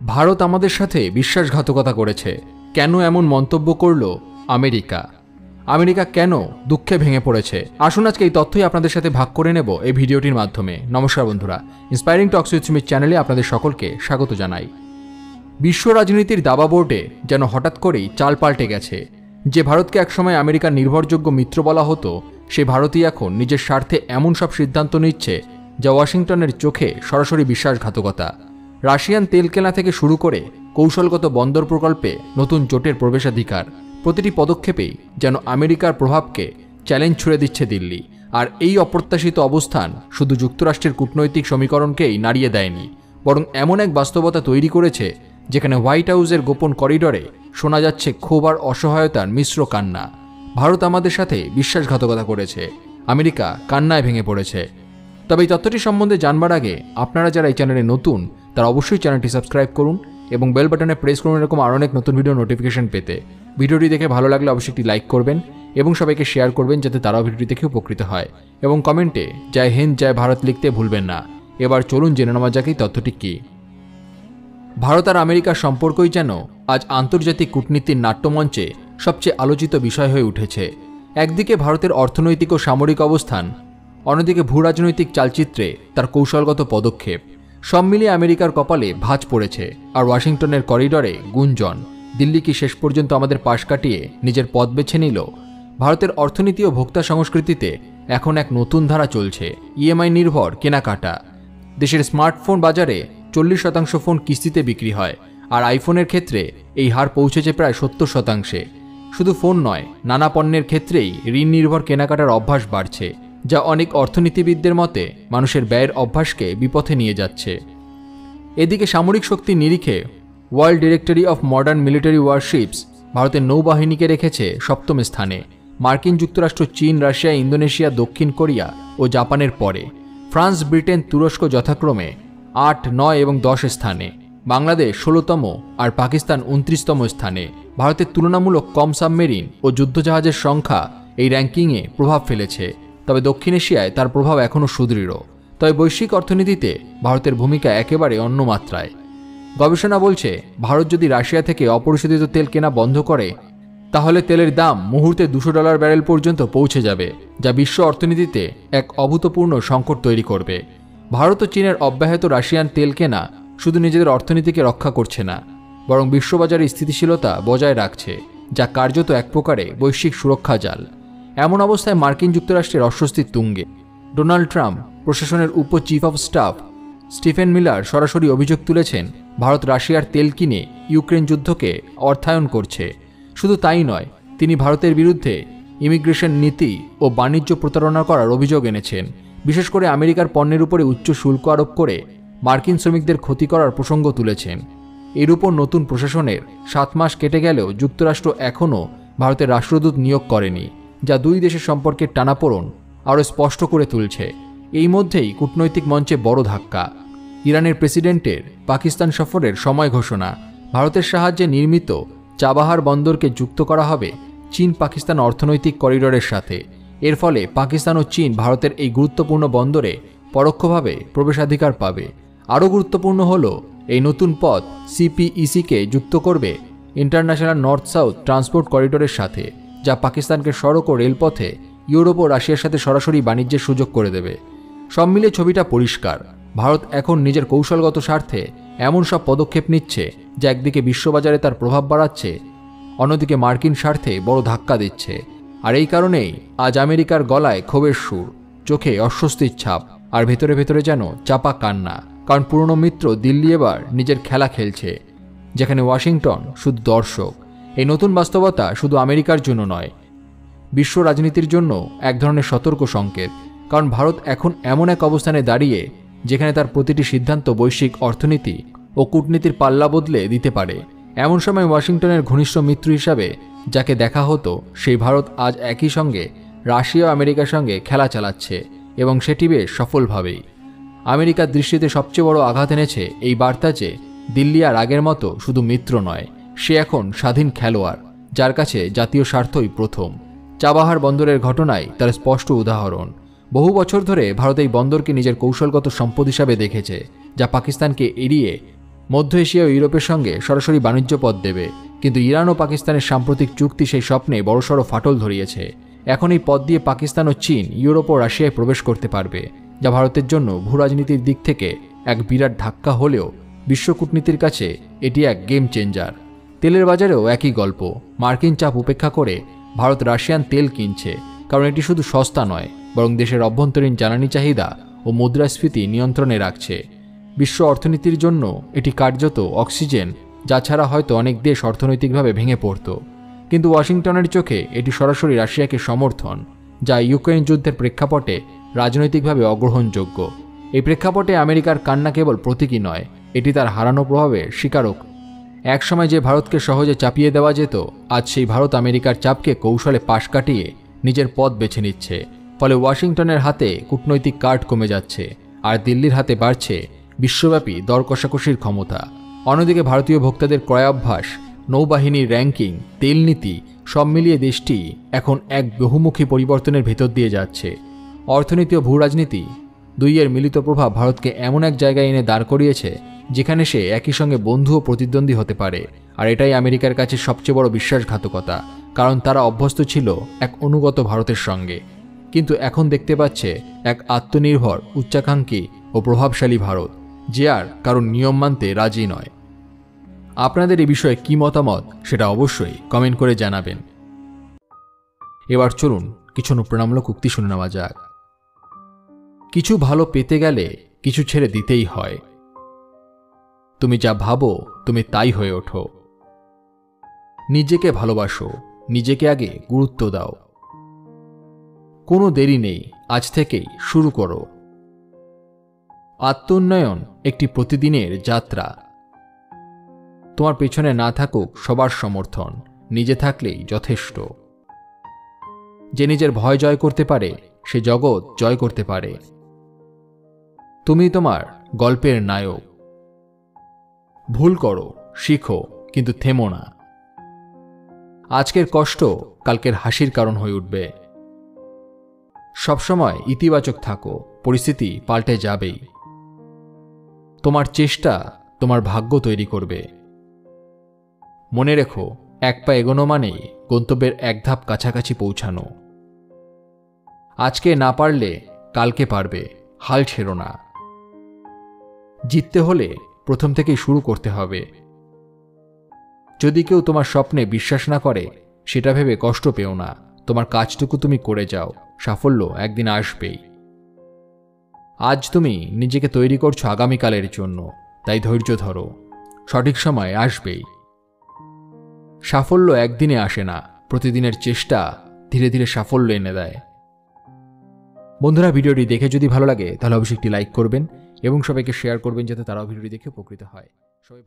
ভারত আমাদের সাথে বিশ্বাসঘাতকতা করেছে। কেন এমন মন্তব্য করল আমেরিকা? আমেরিকা কেন দুঃখে ভেঙে পড়েছে? আসুন আজকে এই তথ্যই আপনাদের সাথে ভাগ করে নেব এই ভিডিওটির মাধ্যমে। নমস্কার বন্ধুরা, ইন্সপায়ারিং টক্স উইথ সুমিত চ্যানেলে আপনাদের সকলকে স্বাগত জানাই। বিশ্ব রাজনীতির দাবাবোর্ডে যেন হঠাৎ করেই চাল পাল্টে গেছে। যে ভারতকে একসময় আমেরিকার নির্ভরযোগ্য মিত্র বলা হতো, সে ভারতই এখন নিজের স্বার্থে এমন সব সিদ্ধান্ত নিচ্ছে যা ওয়াশিংটনের চোখে সরাসরি বিশ্বাসঘাতকতা। রাশিয়ান তেল কেনা থেকে শুরু করে কৌশলগত বন্দর প্রকল্পে নতুন জোটের প্রবেশাধিকার, প্রতিটি পদক্ষেপেই যেন আমেরিকার প্রভাবকে চ্যালেঞ্জ ছুড়ে দিচ্ছে দিল্লি। আর এই অপ্রত্যাশিত অবস্থান শুধু যুক্তরাষ্ট্রের কূটনৈতিক সমীকরণকেই নাড়িয়ে দেয়নি, বরং এমন এক বাস্তবতা তৈরি করেছে যেখানে হোয়াইট হাউসের গোপন করিডরে শোনা যাচ্ছে ক্ষোভ আর অসহায়তার মিশ্র কান্না। ভারত আমাদের সাথে বিশ্বাসঘাতকতা করেছে, আমেরিকা কান্নায় ভেঙে পড়েছে। তবে এই তথ্যটি সম্বন্ধে জানবার আগে আপনারা যারা এই চ্যানেলে নতুন, তারা অবশ্যই চ্যানেলটি সাবস্ক্রাইব করুন এবং বেল বাটনে প্রেস করুন এরকম আরও অনেক নতুন ভিডিও নোটিফিকেশন পেতে। ভিডিওটি দেখে ভালো লাগলে অবশ্যই একটি লাইক করবেন এবং সবাইকে শেয়ার করবেন যাতে তারাও ভিডিওটি দেখে উপকৃত হয়। এবং কমেন্টে জয় হিন্দ জয় ভারত লিখতে ভুলবেন না। এবার চলুন জেনে নেওয়া যাক এই তথ্যটি কী। ভারত আর আমেরিকার সম্পর্কই যেন আজ আন্তর্জাতিক কূটনীতির নাট্যমঞ্চে সবচেয়ে আলোচিত বিষয় হয়ে উঠেছে। একদিকে ভারতের অর্থনৈতিক ও সামরিক অবস্থান, অন্যদিকে ভূরাজনৈতিক চালচিত্রে তার কৌশলগত পদক্ষেপ। সব মিলিয়ে আমেরিকার কপালে ভাঁজ পড়েছে। আর ওয়াশিংটনের করিডরে গুঞ্জন, দিল্লি কি শেষ পর্যন্ত আমাদের পাশ কাটিয়ে নিজের পথ বেছে নিল? ভারতের অর্থনীতি ও ভোক্তা সংস্কৃতিতে এখন এক নতুন ধারা চলছে, ইএমআই নির্ভর কেনাকাটা। দেশের স্মার্টফোন বাজারে 40% ফোন কিস্তিতে বিক্রি হয়, আর আইফোনের ক্ষেত্রে এই হার পৌঁছেছে প্রায় 70%। শুধু ফোন নয়, নানা পণ্যের ক্ষেত্রেই ঋণ নির্ভর কেনাকাটার অভ্যাস বাড়ছে, যা অনেক অর্থনীতিবিদদের মতে মানুষের ব্যয়ের অভ্যাসকে বিপথে নিয়ে যাচ্ছে। এদিকে সামরিক শক্তির নিরিখে world directory of modern military warships ভারতের নৌবাহিনীকে রেখেছে 7ম স্থানে, মার্কিন যুক্তরাষ্ট্র, চীন, রাশিয়া, ইন্দোনেশিয়া, দক্ষিণ কোরিয়া ও জাপানের পরে। ফ্রান্স, ব্রিটেন, তুরস্ক যথাক্রমে 8, 9 এবং 10 স্থানে। বাংলাদেশ 16তম আর পাকিস্তান 29তম স্থানে। ভারতের তুলনামূলক কম সাবমেরিন ও যুদ্ধজাহাজের সংখ্যা এই র্যাঙ্কিংয়ে প্রভাব ফেলেছে, তবে দক্ষিণ এশিয়ায় তার প্রভাব এখনও সুদৃঢ়। তবে বৈশ্বিক অর্থনীতিতে ভারতের ভূমিকা একেবারে অন্য মাত্রায়। গবেষণা বলছে, ভারত যদি রাশিয়া থেকে অপরিশোধিত তেল কেনা বন্ধ করে, তাহলে তেলের দাম মুহূর্তে $200 ব্যারেল পর্যন্ত পৌঁছে যাবে, যা বিশ্ব অর্থনীতিতে এক অভূতপূর্ণ সংকট তৈরি করবে। ভারত ও চীনের অব্যাহত রাশিয়ান তেল কেনা শুধু নিজেদের অর্থনীতিকে রক্ষা করছে না, বরং বিশ্ববাজারে স্থিতিশীলতা বজায় রাখছে, যা কার্যত এক প্রকারে বৈশ্বিক সুরক্ষা জাল। এমন অবস্থায় মার্কিন যুক্তরাষ্ট্রের অস্বস্তির তুঙ্গে। ডোনাল্ড ট্রাম্প প্রশাসনের উপ chief of staff Stephen Miller সরাসরি অভিযোগ তুলেছেন, ভারত রাশিয়ার তেল কিনে ইউক্রেন যুদ্ধকে অর্থায়ন করছে। শুধু তাই নয়, তিনি ভারতের বিরুদ্ধে ইমিগ্রেশন নীতি ও বাণিজ্য প্রতারণা করার অভিযোগ এনেছেন। বিশেষ করে আমেরিকার পণ্যের উপরে উচ্চ শুল্ক আরোপ করে মার্কিন শ্রমিকদের ক্ষতি করার প্রসঙ্গ তুলেছেন। এর উপর নতুন প্রশাসনের 7 মাস কেটে গেলেও যুক্তরাষ্ট্র এখনও ভারতের রাষ্ট্রদূত নিয়োগ করেনি, যা দুই দেশের সম্পর্কের টানাপোড়েন আরও স্পষ্ট করে তুলছে। এই মধ্যেই কূটনৈতিক মঞ্চে বড় ধাক্কা। ইরানের প্রেসিডেন্টের পাকিস্তান সফরের সময় ঘোষণা। ভারতের সাহায্যে নির্মিত চাবাহার বন্দরকে যুক্ত করা হবে চীন পাকিস্তান অর্থনৈতিক করিডরের সাথে। এর ফলে পাকিস্তান ও চীন ভারতের এই গুরুত্বপূর্ণ বন্দরে পরোক্ষভাবে প্রবেশাধিকার পাবে। আরও গুরুত্বপূর্ণ হল, এই নতুন পথ সিপিইসিকে যুক্ত করবে ইন্টারন্যাশনাল নর্থ সাউথ ট্রান্সপোর্ট করিডরের সাথে, যা পাকিস্তানকে সড়ক ও রেলপথে ইউরোপ ও রাশিয়ার সাথে সরাসরি বাণিজ্যের সুযোগ করে দেবে। সব মিলিয়ে ছবিটা পরিষ্কার, ভারত এখন নিজের কৌশলগত স্বার্থে এমন সব পদক্ষেপ নিচ্ছে যা একদিকে বিশ্ববাজারে তার প্রভাব বাড়াচ্ছে, অন্যদিকে মার্কিন স্বার্থে বড় ধাক্কা দিচ্ছে। আর এই কারণেই আজ আমেরিকার গলায় ক্ষোভের সুর, চোখে অস্বস্তির ছাপ, আর ভেতরে ভেতরে যেন চাপা কান্না। কারণ পুরনো মিত্র দিল্লি এবার নিজের খেলা খেলছে, যেখানে ওয়াশিংটন শুধু দর্শক। এই নতুন বাস্তবতা শুধু আমেরিকার জন্য নয়, বিশ্ব রাজনীতির জন্য এক ধরনের সতর্ক সংকেত। কারণ ভারত এখন এমন এক অবস্থানে দাঁড়িয়ে যেখানে তার প্রতিটি সিদ্ধান্ত বৈশ্বিক অর্থনীতি ও কূটনীতির পাল্লা বদলে দিতে পারে। এমন সময় ওয়াশিংটনের ঘনিষ্ঠ মিত্র হিসাবে যাকে দেখা হতো, সেই ভারত আজ একই সঙ্গে রাশিয়া ও আমেরিকার সঙ্গে খেলা চালাচ্ছে, এবং সেটি বেশ সফলভাবেই। আমেরিকার দৃষ্টিতে সবচেয়ে বড় আঘাত এনেছে এই বার্তা যে দিল্লি আর আগের মতো শুধু মিত্র নয়, সে এখন স্বাধীন খেলোয়াড়, যার কাছে জাতীয় স্বার্থই প্রথম। চাবাহার বন্দরের ঘটনায় তার স্পষ্ট উদাহরণ। বহু বছর ধরে ভারত এই বন্দরকে নিজের কৌশলগত সম্পদ হিসাবে দেখেছে, যা পাকিস্তানকে এড়িয়ে মধ্য এশিয়া ও ইউরোপের সঙ্গে সরাসরি বাণিজ্য পথ দেবে, কিন্তু ইরান ও পাকিস্তানের সাম্প্রতিক চুক্তি সেই স্বপ্নে বড়সড় ফাটল ধরিয়েছে। এখন এই পথ দিয়ে পাকিস্তান ও চীন ইউরোপ ও রাশিয়ায় প্রবেশ করতে পারবে, যা ভারতের জন্য ভূরাজনীতির দিক থেকে এক বিরাট ধাক্কা হলেও বিশ্ব কূটনীতির কাছে এটি এক গেম চেঞ্জার। তেলের বাজারেও একই গল্প। মার্কিন চাপ উপেক্ষা করে ভারত রাশিয়ান তেল কিনছে, কারণ এটি শুধু সস্তা নয়, বরং দেশের অভ্যন্তরীণ জ্বালানি চাহিদা ও মুদ্রাস্ফীতি নিয়ন্ত্রণে রাখছে। বিশ্ব অর্থনীতির জন্য এটি কার্যত অক্সিজেন, যা ছাড়া হয়তো অনেক দেশ অর্থনৈতিকভাবে ভেঙে পড়ত। কিন্তু ওয়াশিংটনের চোখে এটি সরাসরি রাশিয়াকে সমর্থন, যা ইউক্রেন যুদ্ধের প্রেক্ষাপটে রাজনৈতিকভাবে অগ্রহণযোগ্য। এই প্রেক্ষাপটে আমেরিকার কান্না কেবল প্রতীকী নয়, এটি তার হারানো প্রভাবের স্বীকারক। একসময় যে ভারতকে সহজে চাপিয়ে দেওয়া যেত, আজ সেই ভারত আমেরিকার চাপকে কৌশলে পাশ কাটিয়ে নিজের পথ বেছে নিচ্ছে। ফলে ওয়াশিংটনের হাতে কূটনৈতিক কার্ড কমে যাচ্ছে, আর দিল্লির হাতে বাড়ছে বিশ্বব্যাপী দর কষাকষির ক্ষমতা। অন্যদিকে ভারতীয় ভোক্তাদের ক্রয়াভ্যাস, নৌবাহিনীর র্যাঙ্কিং, তেল নীতি সব মিলিয়ে দেশটি এখন এক বহুমুখী পরিবর্তনের ভেতর দিয়ে যাচ্ছে। অর্থনীতি ও ভূরাজনীতি দুইয়ের মিলিত প্রভাব ভারতকে এমন এক জায়গায় এনে দাঁড় করিয়েছে যেখানে সে একই সঙ্গে বন্ধু ও প্রতিদ্বন্দ্বী হতে পারে। আর এটাই আমেরিকার কাছে সবচেয়ে বড় বিশ্বাসঘাতকতা, কারণ তারা অভ্যস্ত ছিল এক অনুগত ভারতের সঙ্গে, কিন্তু এখন দেখতে পাচ্ছে এক আত্মনির্ভর, উচ্চাকাঙ্ক্ষী ও প্রভাবশালী ভারত, যে আর কারণ নিয়ম মানতে রাজি নয়। আপনাদের এই বিষয়ে কি মতামত সেটা অবশ্যই কমেন্ট করে জানাবেন। এবার চলুন কিছু অনুপ্রেরণামূলক উক্তি শুনে নেওয়া যাক। কিছু ভালো পেতে গেলে কিছু ছেড়ে দিতেই হয়। তুমি যা ভাবো তুমি তাই হয়ে ওঠো। নিজেকে ভালোবাসো, নিজেকে আগে গুরুত্ব দাও। কোনো দেরি নেই, আজ থেকেই শুরু করো। আত্মোন্নয়ন একটি প্রতিদিনের যাত্রা। তোমার পেছনে না থাকুক সবার সমর্থন, নিজে থাকলেই যথেষ্ট। যে নিজের ভয় জয় করতে পারে সে জগৎ জয় করতে পারে। তুমি তোমার গল্পের নায়ক। ভুল করো, শিখো, কিন্তু থেমো না। আজকের কষ্ট কালকের হাসির কারণ হয়ে উঠবে। সবসময় ইতিবাচক থাকো, পরিস্থিতি পাল্টে যাবেই। তোমার চেষ্টা তোমার ভাগ্য তৈরি করবে। মনে রেখো, এক পা এগোনো মানেই গন্তব্যের এক ধাপ কাছাকাছি পৌঁছানো। আজকে না পারলে কালকে পারবে, হাল ছেড়ো না। জিততে হলে প্রথম থেকেই শুরু করতে হবে। যদি কেউ তোমার স্বপ্নে বিশ্বাস না করে, সেটা ভেবে কষ্ট পেও না। তোমার কাজটুকু তুমি করে যাও, সাফল্য একদিন আসবেই। আজ তুমি নিজেকে তৈরি করছো আগামীকালের জন্য, তাই ধৈর্য ধরো, সঠিক সময় আসবেই। সাফল্য একদিনে আসে না, প্রতিদিনের চেষ্টা ধীরে ধীরে সাফল্য এনে দেয়। বন্ধুরা, ভিডিওটি দেখে যদি ভালো লাগে তাহলে অবশ্যই একটি লাইক করবেন এবং সবাইকে শেয়ার করবেন, যাতে তারাও ভিডিওটি দেখে উপকৃত হয়। সবাই